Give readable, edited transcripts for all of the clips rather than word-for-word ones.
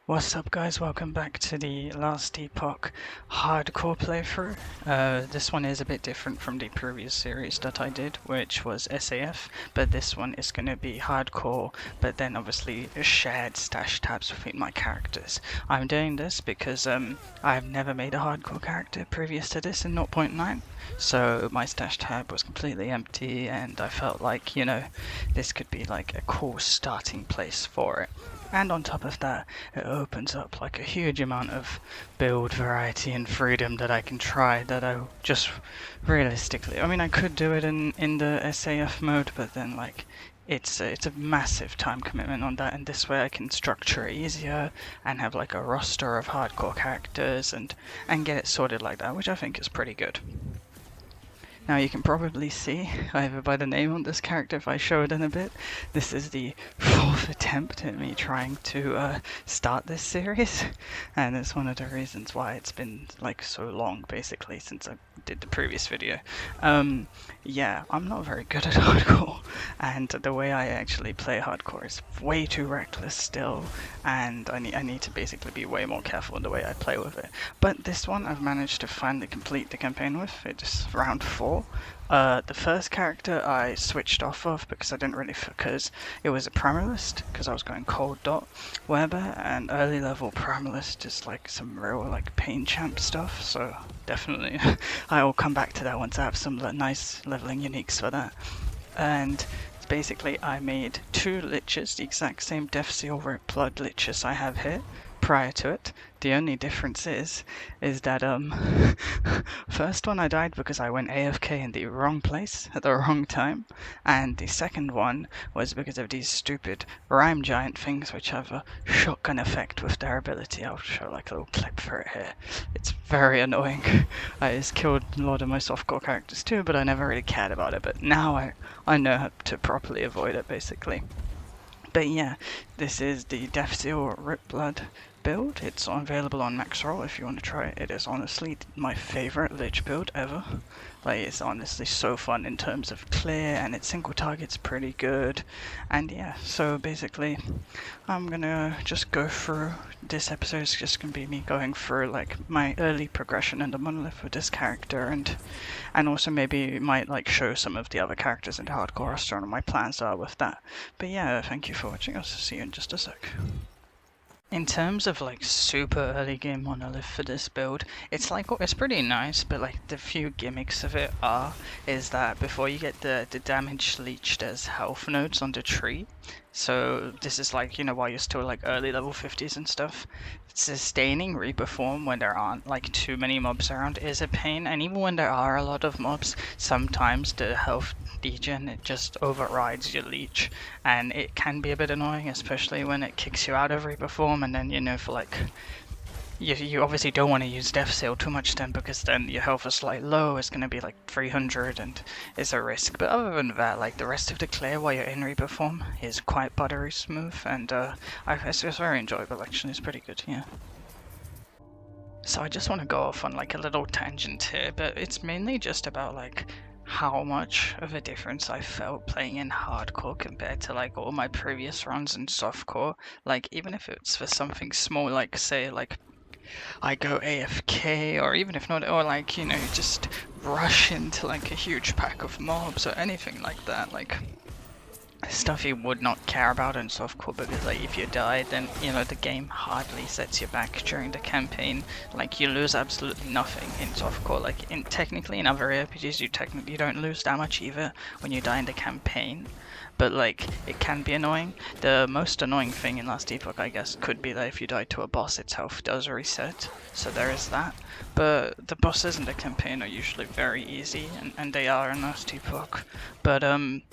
What's up guys, welcome back to the last Epoch hardcore playthrough. This one is a bit different from the previous series that I did, which was SAF, but this one is going to be hardcore, but then obviously shared stash tabs between my characters. I'm doing this because I've never made a hardcore character previous to this in 0.9, so my stash tab was completely empty and I felt like, this could be like a cool starting place for it. And on top of that, it opens up like a huge amount of build variety and freedom that I can try that I just realistically, I mean I could do it in the SAF mode, but then like it's a massive time commitment on that, and this way I can structure it easier and have like a roster of hardcore characters and get it sorted like that, which I think is pretty good. Now you can probably see, either by the name on this character if I show it in a bit, this is the 4th attempt at me trying to start this series, and it's one of the reasons why it's been like so long basically since I did the previous video. Yeah, I'm not very good at hardcore, and the way I actually play hardcore is way too reckless still, and I need to basically be way more careful in the way I play with it. But this one I've managed to finally complete the campaign with. It's round 4. The first character I switched off of because I didn't really, because it was a Primalist, because I was going cold dot Weber, and early level Primalist is like some real like pain champ stuff, so definitely I will come back to that once I have some nice leveling uniques for that. And basically I made 2 liches, the exact same Death Seal Rip Blood liches I have here prior to it. The only difference is that first one I died because I went AFK in the wrong place at the wrong time, and the second one was because of these stupid rhyme giant things which have a shotgun effect with their ability. I'll show like a little clip for it here. It's very annoying. I just killed a lot of my softcore characters too, but I never really cared about it, but now I know how to properly avoid it basically. But yeah, this is the Death Seal Rip Blood build. It's available on Max Roll if you want to try it. It is honestly my favorite Lich build ever. Like, it's honestly so fun in terms of clear, and its single target's pretty good. And yeah, so basically I'm gonna just go through, this episode is just gonna be me going through like my early progression in the monolith with this character, and also maybe might like show some of the other characters in the hardcore roster and what my plans are with that. But yeah, thank you for watching. I'll see you in just a sec. In terms of like super early game monolith for this build, it's like, it's pretty nice, but like the few gimmicks of it is that before you get the damage leached as health nodes on the tree, so this is like, while you're still like early level 50s and stuff, sustaining Reaper form when there aren't like too many mobs around is a pain, and even when there are a lot of mobs, sometimes the health degen, it just overrides your leech, and it can be a bit annoying, especially when it kicks you out of Reaper form, and then for like you obviously don't want to use Death Seal too much then, because then your health is like low, it's going to be like 300 and it's a risk. But other than that, like the rest of the clear while you're in Reaper form is quite buttery smooth, and it's very enjoyable actually. It's pretty good, yeah. So I just want to go off on like a little tangent here, but it's mainly just about like how much of a difference I felt playing in hardcore compared to like all my previous runs in softcore. Like, even if it's for something small, like say like I go AFK, or even if not, or like, just rush into like a huge pack of mobs or anything like that, like stuff you would not care about in softcore, because like if you die, then the game hardly sets you back during the campaign. Like, you lose absolutely nothing in softcore. Like, technically in other RPGs you don't lose that much either when you die in the campaign, but like it can be annoying. The most annoying thing in Last Epoch, I guess, could be that if you die to a boss, its health does reset, so there is that. But the bosses in the campaign are usually very easy, and they are in Last Epoch. But in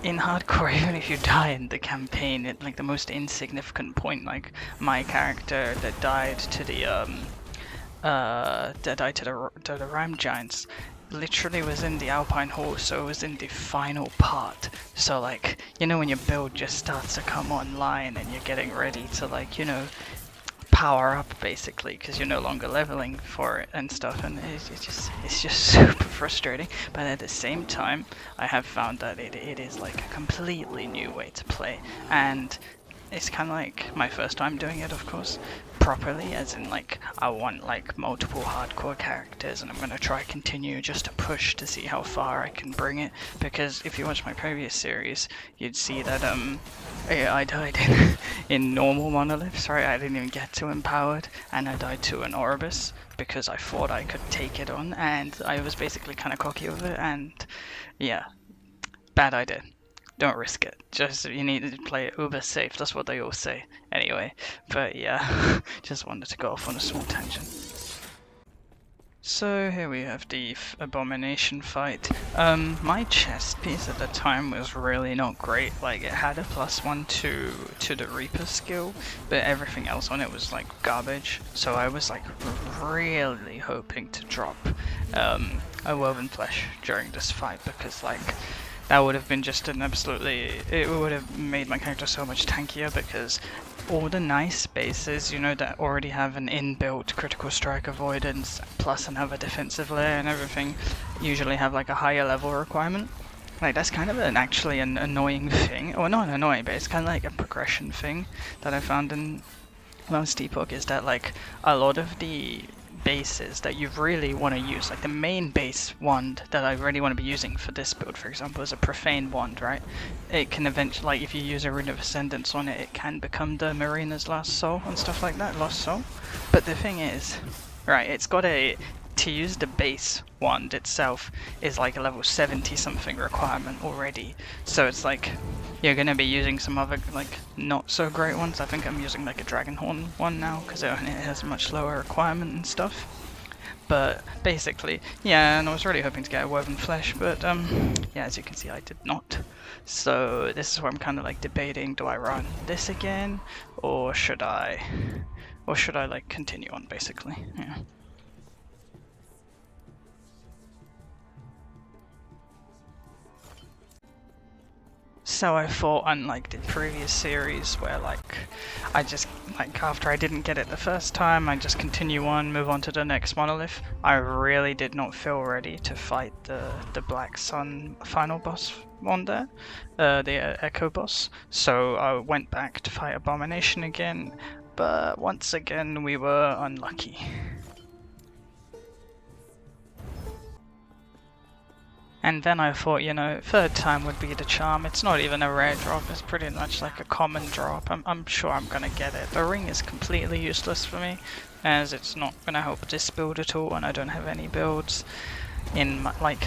hardcore, even if you die in the campaign at like the most insignificant point, like my character that died to the Rhyme Giants, literally was in the Alpine Hall, so it was in the final part. So like, when your build just starts to come online and you're getting ready to like, power up basically, because you're no longer leveling for it and stuff, and it's just super frustrating. But at the same time, I have found that it is like a completely new way to play, and it's kind of like my first time doing it, of course, properly, as in like I want like multiple hardcore characters, and I'm gonna try continue just to push to see how far I can bring it. Because if you watch my previous series, you'd see that I died in normal monoliths, right? I didn't even get to empowered, and I died to an Orbis because I thought I could take it on, and I was basically kind of cocky with it, and yeah, bad idea. Don't risk it. Just you need to play it uber safe. That's what they all say. Anyway, but yeah, just wanted to go off on a small tangent. So here we have the abomination fight. My chest piece at the time was really not great. Like it had a +1 to the Reaper skill, but everything else on it was like garbage. So I was like really hoping to drop a woven flesh during this fight, because like that would have been just an absolutely, it would have made my character so much tankier, because all the nice bases, you know, that already have an inbuilt critical strike avoidance plus another defensive layer and everything, usually have like a higher level requirement. Like that's kind of actually an annoying thing, or not annoying, but it's kind of like a progression thing that I found in last Epoch, is that like a lot of the bases that you really want to use, like the main base wand that I really want to be using for this build, for example, is a profane wand, right? It can eventually, like if you use a Rune of Ascendance on it, it can become the Marina's Last Soul and stuff like that, Lost Soul. But the thing is, right, it's got to use the base wand itself is like a level 70 something requirement already, so it's like you're gonna be using some other like not so great ones. I think I'm using like a Dragonhorn one now because it has a much lower requirement and stuff. But basically, yeah, and I was really hoping to get a woven flesh, but yeah, as you can see, I did not. So this is where I'm kind of like debating: do I run this again, or should I like continue on? Basically, yeah. So I thought, unlike the previous series where like I just like after I didn't get it the first time, I just continue on, move on to the next monolith. I really did not feel ready to fight the Black Sun final boss one there, the Echo boss. So I went back to fight Abomination again, but once again we were unlucky. And then I thought, you know, third time would be the charm. It's not even a rare drop, it's pretty much like a common drop. I'm sure I'm gonna get it. The ring is completely useless for me, as it's not gonna help this build at all, and I don't have any builds in my, like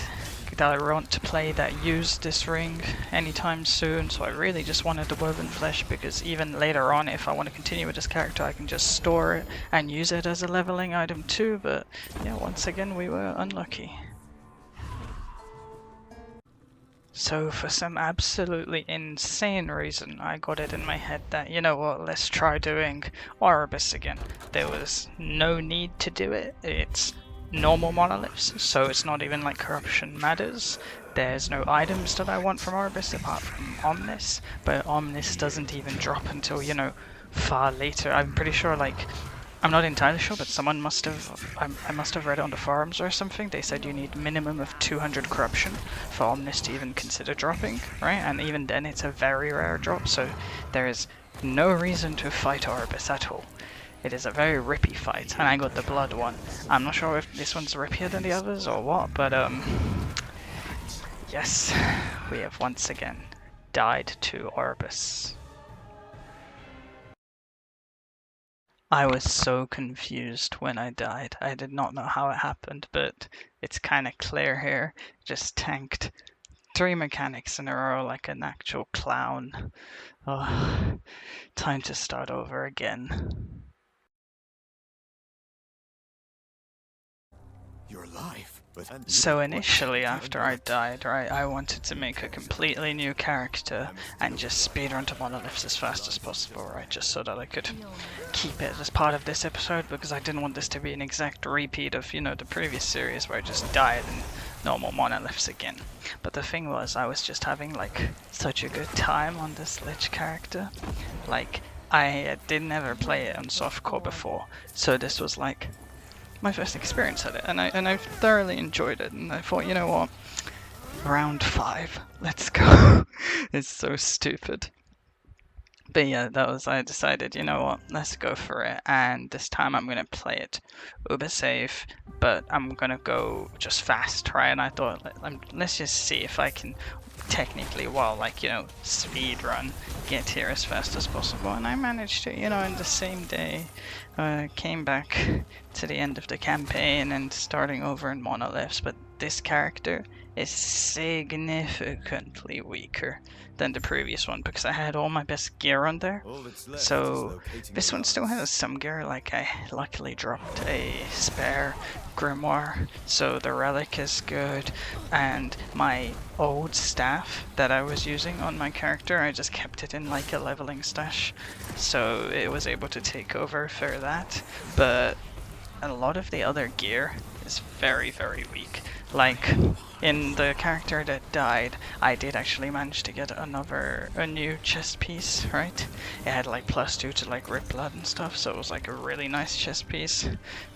that I want to play that use this ring anytime soon. So I really just wanted the woven flesh, because even later on, if I want to continue with this character, I can just store it and use it as a leveling item too. But yeah, once again we were unlucky. So for some absolutely insane reason, I got it in my head that, you know what, let's try doing Orbis again. There was no need to do it. It's normal monoliths, so it's not even like corruption matters. There's no items that I want from Orbis apart from Omnis, but Omnis doesn't even drop until, you know, far later. I'm pretty sure, like, I'm not entirely sure, but someone must have, I must have read it on the forums or something. They said you need minimum of 200 corruption for Omnis to even consider dropping, right? And even then it's a very rare drop, so there is no reason to fight Orbis at all. It is a very rippy fight, and I got the blood one. I'm not sure if this one's rippier than the others or what, but yes, we have once again died to Orbis. I was so confused when I died. I did not know how it happened, but it's kind of clear here. Just tanked 3 mechanics in a row like an actual clown. Oh, time to start over again. You're alive. So initially, after I died, right, I wanted to make a completely new character and just speedrun to monoliths as fast as possible, right, just so that I could keep it as part of this episode, because I didn't want this to be an exact repeat of, you know, the previous series where I just died in normal monoliths again. But the thing was, I was just having like such a good time on this Lich character. Like, I didn't ever play it on softcore before, so this was like my first experience at it, and I thoroughly enjoyed it, and I thought, you know what, round 5, let's go. It's so stupid. But yeah, I decided, you know what, let's go for it. And this time I'm gonna play it uber safe, but I'm gonna go just fast, right? And I thought, let's just see if I can technically, while like, you know, speed run, get here as fast as possible. And I managed to, you know, in the same day, came back to the end of the campaign and starting over in monoliths. But this character is significantly weaker than the previous one because I had all my best gear on there. So this one still has some gear, like I luckily dropped a spare grimoire, so the relic is good, and my old staff that I was using on my character, I just kept it in like a leveling stash, so it was able to take over for that. But a lot of the other gear is very, very weak. Like, in the character that died, I did actually manage to get a new chest piece, right? It had like +2 to like rip blood and stuff, so it was like a really nice chest piece.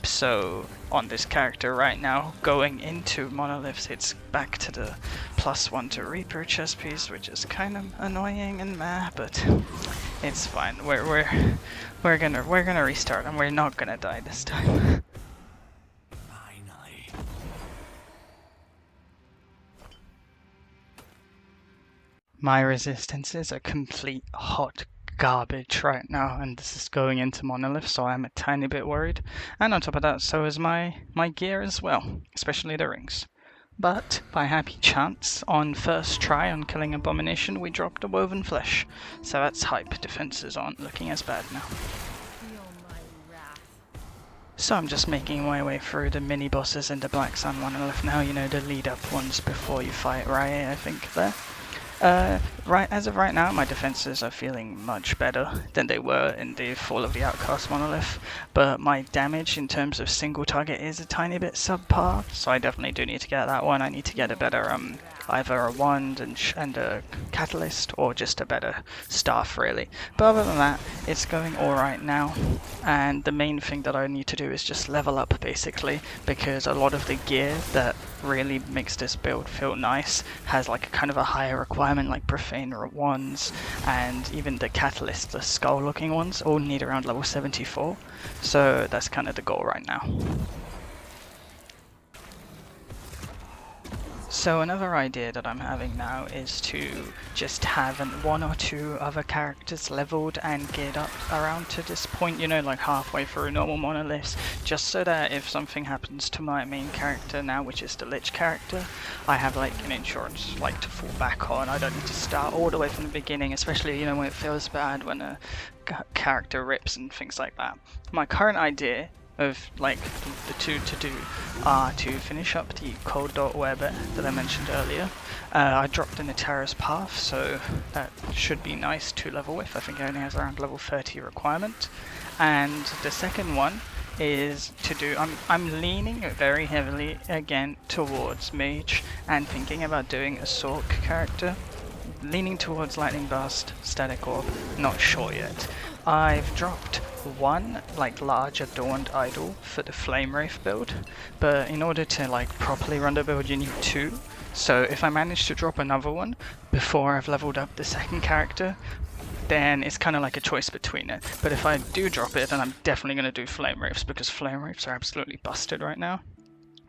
So on this character right now, going into monoliths, it's back to the +1 to reaper chest piece, which is kind of annoying and meh, but it's fine. We're gonna restart, and we're not gonna die this time. My resistances are complete hot garbage right now, and this is going into monolith, so I'm a tiny bit worried. And on top of that, so is my gear as well, especially the rings. But by happy chance, on first try on killing Abomination, we dropped a woven flesh, so that's hype. Defenses aren't looking as bad now. So I'm just making my way through the mini bosses in the Black Sun monolith now, you know, the lead up ones before you fight Riot, I think there. Right, as of right now, my defenses are feeling much better than they were in the Fall of the Outcast monolith, but my damage in terms of single target is a tiny bit subpar, so I definitely do need to get that one. I need to get a better, either a wand and a catalyst, or just a better staff, really. But other than that, it's going alright now, and the main thing that I need to do is just level up, basically, because a lot of the gear that really makes this build feel nice has like a kind of a higher requirement, like profane wands, and even the catalyst, the skull looking ones, all need around level 74, so that's kind of the goal right now. So another idea that I'm having now is to just have one or two other characters leveled and geared up around to this point, you know, like halfway through normal monoliths, just so that if something happens to my main character now, which is the Lich character, I have like an insurance like to fall back on. I don't need to start all the way from the beginning, especially, you know, when it feels bad when a character rips and things like that. My current idea of like the two to do are to finish up the cold dot web that I mentioned earlier. I dropped in the Terrace Path, so that should be nice to level with. I think it only has around level 30 requirement. And the second one is to do, I'm leaning very heavily again towards mage and thinking about doing a JHawke character. Leaning towards Lightning Blast, Static Orb, not sure yet. I've dropped one like large adorned idol for the Flame Wraith build, but in order to like properly run the build you need two. So if I manage to drop another one before I've leveled up the second character, then it's kind of like a choice between it. But if I do drop it, then I'm definitely going to do Flame Wraiths, because Flame Wraiths are absolutely busted right now.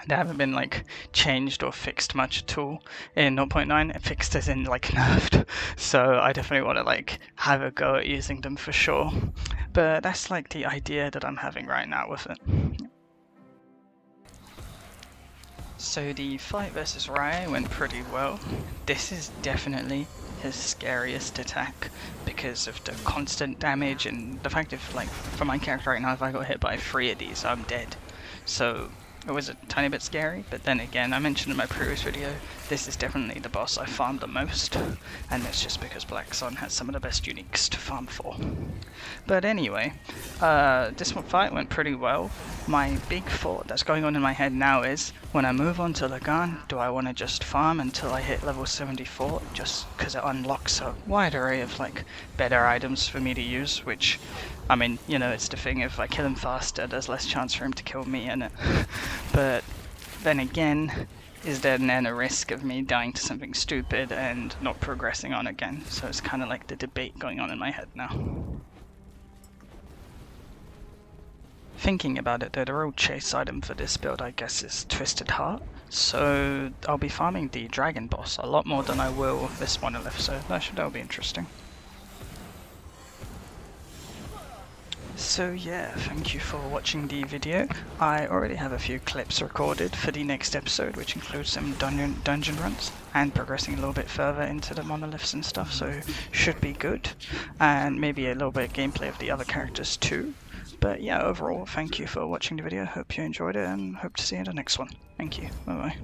They haven't been like changed or fixed much at all in 0.9. Fixed as in like nerfed, so I definitely want to like have a go at using them for sure. But that's like the idea that I'm having right now with it. So the fight versus Rai went pretty well. This is definitely his scariest attack because of the constant damage and the fact if like for my character right now, if I got hit by 3 of these, I'm dead. So it was a tiny bit scary, but then again, I mentioned in my previous video, this is definitely the boss I farmed the most, and that's just because Black Sun has some of the best uniques to farm for. But anyway, this fight went pretty well. My big thought that's going on in my head now is, when I move on to Lagan, do I want to just farm until I hit level 74, just because it unlocks a wide array of like better items for me to use, which, I mean, you know, it's the thing, if I kill him faster, there's less chance for him to kill me in it. But then again, is there then a risk of me dying to something stupid and not progressing on again? So it's kind of like the debate going on in my head now. Thinking about it though, the real chase item for this build I guess is Twisted Heart. So I'll be farming the dragon boss a lot more than I will this monolith, so that'll be interesting. So yeah, thank you for watching the video. I already have a few clips recorded for the next episode, which includes some dungeon runs and progressing a little bit further into the monoliths and stuff, so should be good. And maybe a little bit of gameplay of the other characters too. But yeah, overall, thank you for watching the video. Hope you enjoyed it and hope to see you in the next one. Thank you. Bye bye.